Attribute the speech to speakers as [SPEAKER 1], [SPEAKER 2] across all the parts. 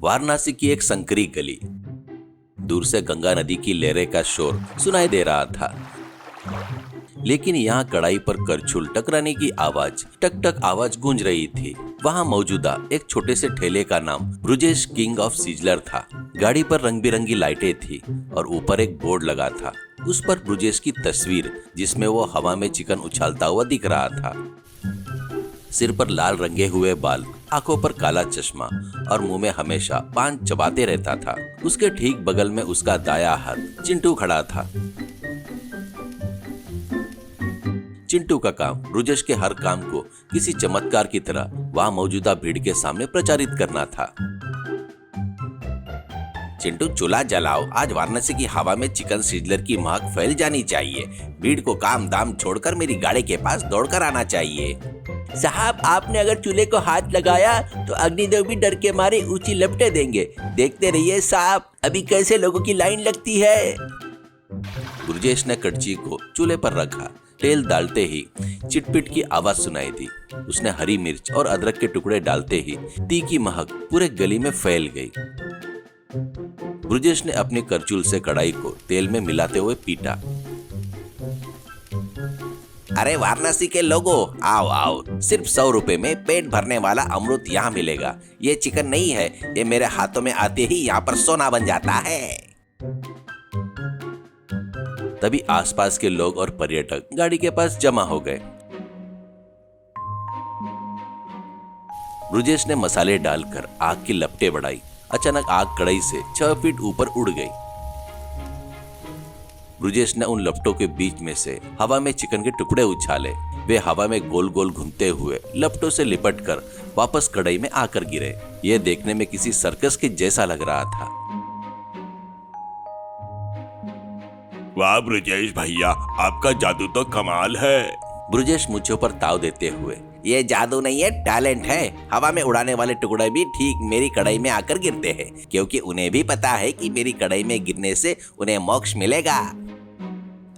[SPEAKER 1] वाराणसी की एक संकरी गली। दूर से गंगा नदी की लहरें का शोर सुनाई दे रहा था, लेकिन यहाँ कड़ाई पर करछुल टकराने की आवाज टक टक आवाज गूंज रही थी। वहाँ मौजूदा एक छोटे से ठेले का नाम ब्रुजेश किंग ऑफ सिजलर था। गाड़ी पर रंग बिरंगी लाइटें थी और ऊपर एक बोर्ड लगा था। उस पर ब्रुजेश की तस्वीर, जिसमें वो हवा में चिकन उछालता हुआ दिख रहा था। सिर पर लाल रंगे हुए बाल, आंखों पर काला चश्मा और मुंह में हमेशा पान चबाते रहता था। उसके ठीक बगल में उसका दाया हाथ चिंटू खड़ा था। चिंटू का काम ब्रुजेश के हर काम को किसी चमत्कार की तरह वहां मौजूदा भीड़ के सामने प्रचारित करना था। चिंटू, चूल्हा जलाओ, आज वाराणसी की हवा में चिकन सिजलर की महक फैल जानी चाहिए। भीड़ को काम दाम छोड़कर मेरी गाड़ी के पास दौड़कर आना चाहिए। साहब, आपने अगर चूल्हे को हाथ लगाया तो अग्निदेव भी डर के मारे ऊंची लपटें देंगे। देखते रहिए साहब, अभी कैसे लोगों की लाइन लगती है। ब्रुजेश ने कड़ची को चूल्हे पर रखा। तेल डालते ही चिटपिट की आवाज सुनाई दी। उसने हरी मिर्च और अदरक के टुकड़े डालते ही तीखी महक पूरे गली में फैल गई। ब्रुजेश ने अपनी करचूल से कढ़ाई को तेल में मिलाते हुए पीटा। अरे वाराणसी के लोगों, आओ आओ, सिर्फ 100 रुपए में पेट भरने वाला अमृत यहाँ मिलेगा। ये चिकन नहीं है, ये मेरे हाथों में आते ही यहाँ पर सोना बन जाता है। तभी आसपास के लोग और पर्यटक गाड़ी के पास जमा हो गए। ब्रुजेश ने मसाले डालकर आग की लपटें बढ़ाई। अचानक आग कढ़ाई से 6 फीट ऊपर उड़ गई। ब्रुजेश ने उन लपटों के बीच में से हवा में चिकन के टुकड़े उछाले। वे हवा में गोल गोल घूमते हुए लपटों से लिपटकर वापस कढ़ाई में आकर गिरे। यह देखने में किसी सर्कस के जैसा लग रहा था।
[SPEAKER 2] वाह ब्रुजेश भैया, आपका जादू तो कमाल है।
[SPEAKER 1] ब्रुजेश मुझे पर ताव देते हुए, ये जादू नहीं है, टैलेंट है। हवा में उड़ाने वाले टुकड़े भी ठीक मेरी कढ़ाई में आकर गिरते हैं, क्योंकि उन्हें भी पता है कि मेरी कढ़ाई में गिरने से उन्हें मोक्ष मिलेगा।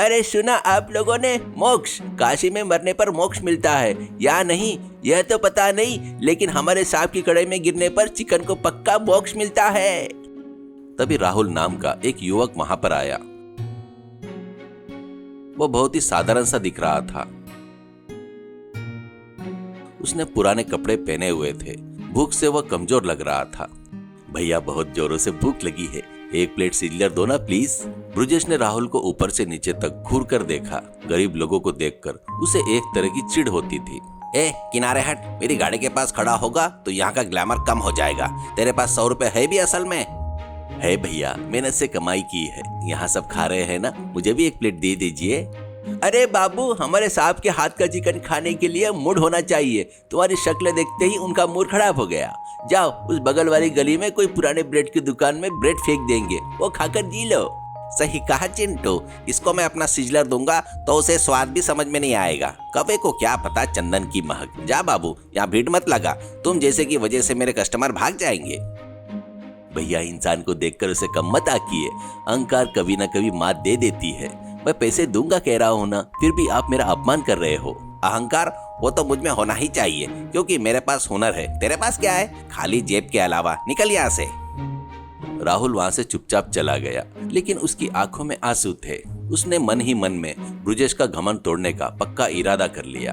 [SPEAKER 1] अरे सुना आप लोगों ने, मोक्ष? काशी में मरने पर मोक्ष मिलता है या नहीं यह तो पता नहीं, लेकिन हमारे सांप की कढ़ाई में गिरने पर चिकन को पक्का मोक्ष मिलता है। तभी राहुल नाम का एक युवक वहां पर आया। वो बहुत ही साधारण सा दिख रहा था। उसने पुराने कपड़े पहने हुए थे। भूख से वह कमजोर लग रहा था। भैया, बहुत जोरों से भूख लगी है, 1 प्लेट सिजलर दो ना प्लीज। ब्रुजेश ने राहुल को ऊपर से नीचे तक घूर कर देखा। गरीब लोगों को देखकर उसे एक तरह की चिढ़ होती थी। ए किनारे हट, मेरी गाड़ी के पास खड़ा होगा तो यहाँ का ग्लैमर कम हो जाएगा। तेरे पास 100 रुपए है भी असल में? है भैया, मेहनत से कमाई की है। यहाँ सब खा रहे हैं ना, मुझे भी 1 प्लेट दे दीजिए। अरे बाबू, हमारे साहब के हाथ का चिकन खाने के लिए मूड होना चाहिए। तुम्हारी शक्ल देखते ही उनका मूड खराब हो गया। जाओ, उस बगल वाली गली में कोई पुराने ब्रेड की दुकान में ब्रेड फेंक देंगे, वो खाकर जी लो। सही कहा चिंटू, इसको मैं अपना सिजलर दूंगा तो उसे स्वाद भी समझ में नहीं आएगा। कबे को क्या पता चंदन की महक। जा बाबू, यहाँ भीड़ मत लगा, तुम जैसे की वजह से मेरे कस्टमर भाग जाएंगे। भैया, इंसान को देखकर उसे कम मत आकिए। अहंकार कभी न कभी मात दे देती है। मैं पैसे दूंगा कह रहा हूँ ना, फिर भी आप मेरा अपमान कर रहे हो। अहंकार वो तो मुझ में होना ही चाहिए, क्योंकि मेरे पास हुनर है। तेरे पास क्या है? खाली जेब के अलावा। निकल यहाँ से। राहुल वहां से चुपचाप चला गया, लेकिन उसकी आंखों में आंसू थे। उसने मन ही मन में ब्रुजेश का घमंड तोड़ने का पक्का इरादा कर लिया।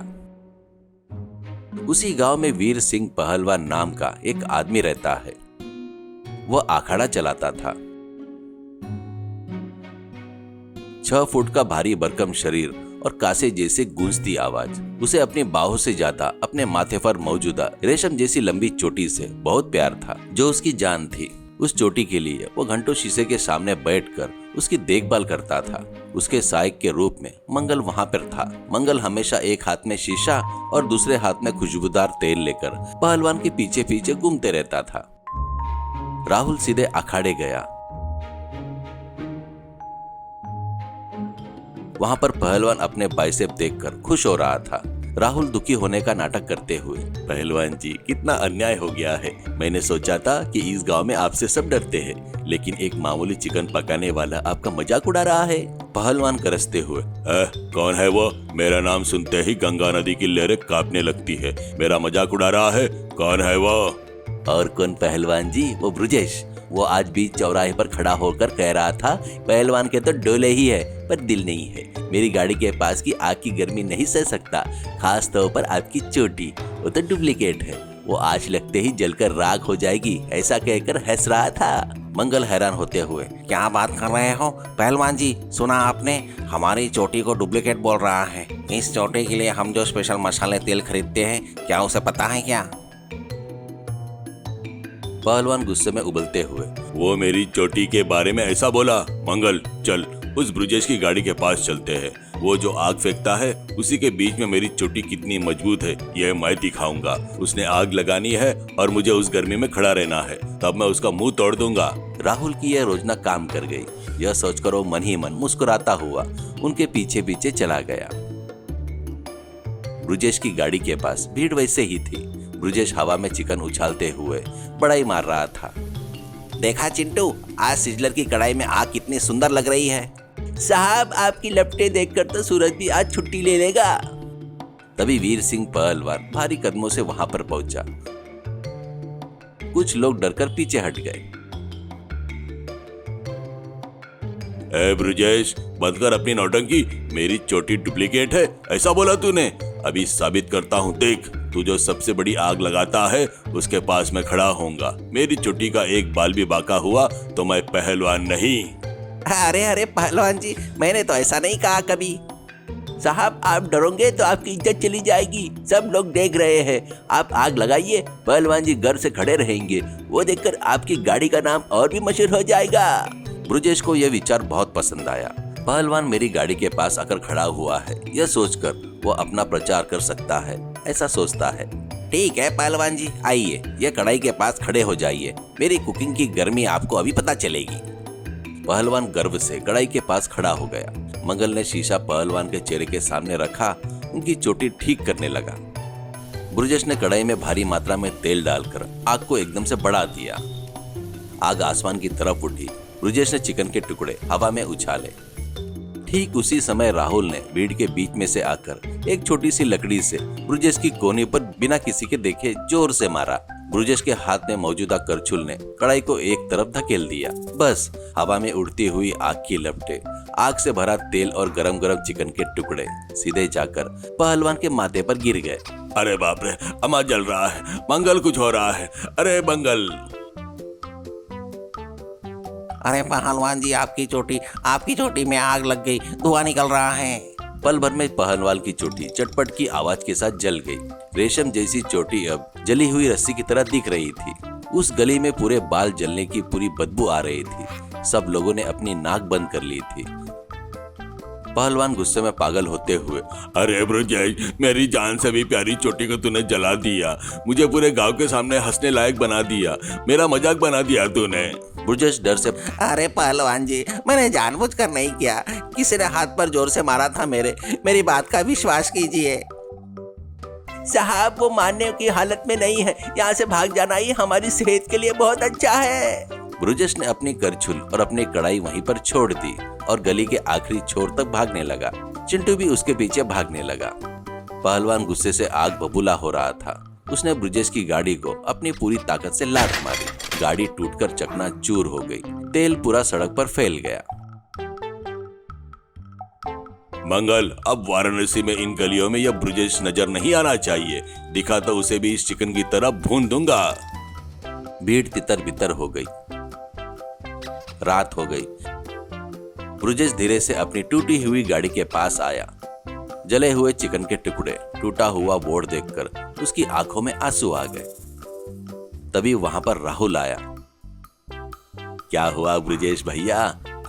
[SPEAKER 1] उसी गांव में वीर सिंह पहलवान नाम का एक आदमी रहता है। वह अखाड़ा चलाता था। 6 फुट का भारी भरकम शरीर और कासे जैसे गूंजती आवाज उसे अपनी बाहों से ज्यादा अपने माथे पर मौजूदा रेशम जैसी लंबी चोटी से बहुत प्यार था, जो उसकी जान थी। उस चोटी के लिए वो घंटों शीशे के सामने बैठकर उसकी देखभाल करता था। उसके सहायक के रूप में मंगल वहां पर था। मंगल हमेशा एक हाथ में शीशा और दूसरे हाथ में खुशबूदार तेल लेकर पहलवान के पीछे पीछे घूमते रहता था। राहुल सीधे अखाड़े गया। वहां पर पहलवान अपने बाइसेप देखकर खुश हो रहा था। राहुल दुखी होने का नाटक करते हुए, पहलवान जी, कितना अन्याय हो गया है। मैंने सोचा था कि इस गांव में आपसे सब डरते हैं, लेकिन एक मामूली चिकन पकाने वाला आपका मजाक उड़ा रहा है। पहलवान करसते हुए, कौन है वो? मेरा नाम सुनते ही गंगा नदी की लहरें कांपने लगती है। मेरा मजाक उड़ा रहा है? कौन है वो? और कौन पहलवान जी? वो ब्रुजेश। वो आज बीच चौराहे पर खड़ा होकर कह रहा था, पहलवान के तो डोले ही है पर दिल नहीं है। मेरी गाड़ी के पास की आग की गर्मी नहीं सह सकता, खास तौर पर आपकी चोटी, वो तो डुप्लीकेट है, वो आज लगते ही जलकर राख हो जाएगी, ऐसा कहकर हंस रहा था। मंगल हैरान होते हुए,
[SPEAKER 3] क्या बात कर रहे हो पहलवान जी? सुना आपने? हमारी चोटी को डुप्लीकेट बोल रहा है। इस चोटी के लिए हम जो स्पेशल मसाले तेल खरीदते हैं, क्या उसे पता है क्या?
[SPEAKER 1] पहलवान गुस्से में उबलते हुए,
[SPEAKER 2] वो मेरी चोटी के बारे में ऐसा बोला? मंगल, चल उस ब्रुजेश की गाड़ी के पास चलते हैं। वो जो आग फेंकता है, उसी के बीच में मेरी चोटी कितनी मजबूत है यह मैं दिखाऊंगा। उसने आग लगानी है और मुझे उस गर्मी में खड़ा रहना है, तब मैं उसका मुंह तोड़ दूंगा।
[SPEAKER 1] राहुल की यह योजना काम कर गई। यह सोचकर वो मन ही मन मुस्कुराता हुआ उनके पीछे पीछे चला गया। ब्रुजेश की गाड़ी के पास भीड़ वैसे ही थी। ब्रुजेश हवा में चिकन उछालते हुए बड़ाई मार रहा था।
[SPEAKER 3] देखा चिंटू, आज सिजलर की कढ़ाई में आग कितनी सुंदर लग रही है।
[SPEAKER 1] साहब, आपकी लपटें देखकर तो सूरज भी आज छुट्टी ले लेगा। तभी वीर सिंह पहलवान भारी कदमों से वहां पर पहुंचा। कुछ लोग डरकर पीछे हट गए।
[SPEAKER 2] ए ब्रुजेश, बंद कर अपनी नौटंकी। मेरी चोटी डुप्लीकेट है ऐसा बोला तूने? अभी साबित करता हूँ, देख। तू जो सबसे बड़ी आग लगाता है उसके पास मैं खड़ा होऊंगा। मेरी चोटी का एक बाल भी बाका हुआ तो मैं पहलवान नहीं।
[SPEAKER 3] अरे अरे पहलवान जी, मैंने तो ऐसा नहीं कहा कभी।
[SPEAKER 1] साहब, आप डरोगे तो आपकी इज्जत चली जाएगी। सब लोग देख रहे हैं। आप आग लगाइए, पहलवान जी घर से खड़े रहेंगे। वो देखकर आपकी गाड़ी का नाम और भी मशहूर हो जाएगा। ब्रुजेश को यह विचार बहुत पसंद आया। पहलवान मेरी गाड़ी के पास आकर खड़ा हुआ है, यह सोचकर वो अपना प्रचार कर सकता है, ऐसा सोचता है।
[SPEAKER 3] ठीक है पहलवान जी, आइए ये कढ़ाई के पास खड़े हो जाइए। मेरी कुकिंग की गर्मी आपको अभी पता चलेगी।
[SPEAKER 1] पहलवान गर्व से कढ़ाई के पास खड़ा हो गया। मंगल ने शीशा पहलवान के चेहरे के सामने रखा, उनकी चोटी ठीक करने लगा। ब्रुजेश ने कढ़ाई में भारी मात्रा में तेल डालकर आग को एकदम से बढ़ा दिया। आग आसमान की तरफ उठी। ब्रुजेश ने चिकन के टुकड़े हवा में उछाले। ठीक उसी समय राहुल ने भीड़ के बीच में से आकर एक छोटी सी लकड़ी से ब्रुजेश की कोहनी पर बिना किसी के देखे जोर से मारा। ब्रुजेश के हाथ में मौजूदा करछुल ने कढ़ाई को एक तरफ धकेल दिया। बस हवा में उड़ती हुई आग की लपटें, आग से भरा तेल और गरम गरम चिकन के टुकड़े सीधे जाकर पहलवान के माथे पर गिर गए।
[SPEAKER 2] अरे बाप रे, अम्मा जल रहा है। मंगल, कुछ हो रहा है। अरे मंगल।
[SPEAKER 3] अरे पहलवान जी, आपकी चोटी में आग लग गई, धुआं निकल रहा है।
[SPEAKER 1] पल भर में पहलवान की चोटी चटपट की आवाज के साथ जल गई। रेशम जैसी चोटी अब जली हुई रस्सी की तरह दिख रही थी। उस गली में पूरे बाल जलने की पूरी बदबू आ रही थी। सब लोगों ने अपनी नाक बंद कर ली थी। पहलवान गुस्से में पागल होते हुए,
[SPEAKER 2] अरे ब्रुजेश, मेरी जान से भी प्यारी चोटी को तूने जला दिया। मुझे पूरे गांव के सामने हंसने लायक बना दिया। मेरा मजाक बना दिया तूने।
[SPEAKER 1] ब्रुजेश डर से,
[SPEAKER 3] अरे पहलवान जी, मैंने जानबूझकर नहीं किया। किसी ने हाथ पर जोर से मारा था मेरी बात का विश्वास कीजिए।
[SPEAKER 1] साहब, वो मारने की हालत में नहीं है। यहाँ से भाग जाना ही हमारी सेहत के लिए बहुत अच्छा है। ब्रुजेश ने अपनी करछुल और अपनी कढ़ाई वहीं पर छोड़ दी और गली के आखिरी छोर तक भागने लगा। चिंटू भी उसके पीछे भागने लगा। पहलवान गुस्से से आग बबूला हो रहा था। उसने ब्रुजेश की गाड़ी को अपनी पूरी ताकत से लात मारी। गाड़ी टूटकर चकनाचूर हो गई। तेल पूरा सड़क पर फैल गया।
[SPEAKER 2] मंगल, अब वाराणसी में इन गलियों में यह ब्रुजेश नजर नहीं आना चाहिए। दिखा तो उसे भी इस चिकन की तरह भून दूंगा।
[SPEAKER 1] भीड़ तितर बितर हो गई। रात हो गई। ब्रुजेश धीरे से अपनी टूटी हुई गाड़ी के पास आया। जले हुए चिकन के टुकड़े, टूटा हुआ बोर्ड देखकर उसकी आंखों में आंसू आ गए। तभी वहां पर राहुल आया। क्या हुआ ब्रुजेश भैया,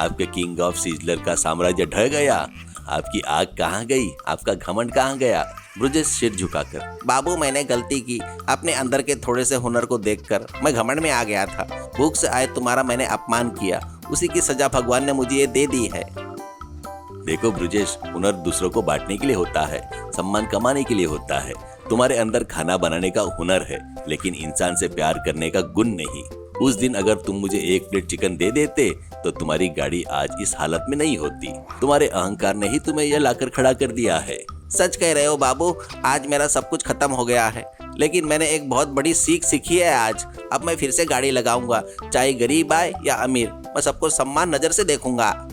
[SPEAKER 1] आपके किंग ऑफ सिजलर का साम्राज्य ढह गया? आपकी आग कहाँ गई? आपका घमंड कहाँ गया? ब्रुजेश सिर झुकाकर,
[SPEAKER 3] बाबू, मैंने गलती की। अपने अंदर के थोड़े से हुनर को देखकर मैं घमंड में आ गया था। भूख से आए तुम्हारा मैंने अपमान किया, उसी की सजा भगवान ने मुझे ये दे दी है।
[SPEAKER 1] देखो ब्रुजेश, हुनर दूसरों को बांटने के लिए होता है, सम्मान कमाने के लिए होता है। तुम्हारे अंदर खाना बनाने का हुनर है, लेकिन इंसान से प्यार करने का गुण नहीं। उस दिन अगर तुम मुझे एक प्लेट चिकन दे देते तो तुम्हारी गाड़ी आज इस हालत में नहीं होती। तुम्हारे अहंकार ने ही तुम्हें यह लाकर खड़ा कर दिया है।
[SPEAKER 3] सच कह रहे हो बाबू, आज मेरा सब कुछ खत्म हो गया है। लेकिन मैंने एक बहुत बड़ी सीख सीखी है आज। अब मैं फिर से गाड़ी लगाऊंगा, चाहे गरीब आए या अमीर, मैं सबको सम्मान नजर से देखूंगा।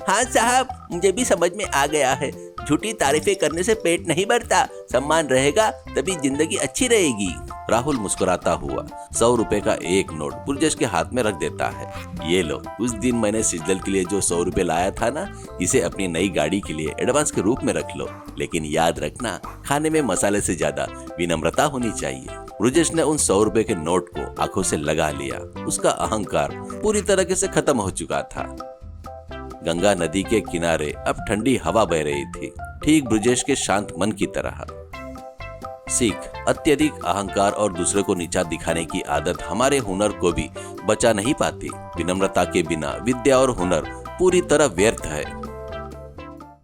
[SPEAKER 3] हाँ साहब, मुझे भी समझ में आ गया है, झूठी तारीफें करने से पेट नहीं भरता, सम्मान रहेगा तभी जिंदगी अच्छी रहेगी।
[SPEAKER 1] राहुल मुस्कुराता हुआ 100 रुपए का एक नोट ब्रजेश के हाथ में रख देता है। ये लो, उस दिन मैंने सिजल के लिए जो 100 रुपए लाया था ना, इसे अपनी नई गाड़ी के लिए एडवांस के रूप में रख लो। लेकिन याद रखना, खाने में मसाले से ज्यादा विनम्रता होनी चाहिए। ब्रजेश ने उन 100 रुपए के नोट को आंखों से लगा लिया। उसका अहंकार पूरी तरीके से खत्म हो चुका था। गंगा नदी के किनारे अब ठंडी हवा बह रही थी, ठीक ब्रजेश के शांत मन की तरह। सीख, अत्यधिक अहंकार और दूसरे को नीचा दिखाने की आदत हमारे हुनर को भी बचा नहीं पाती। विनम्रता के बिना विद्या और हुनर पूरी तरह व्यर्थ है।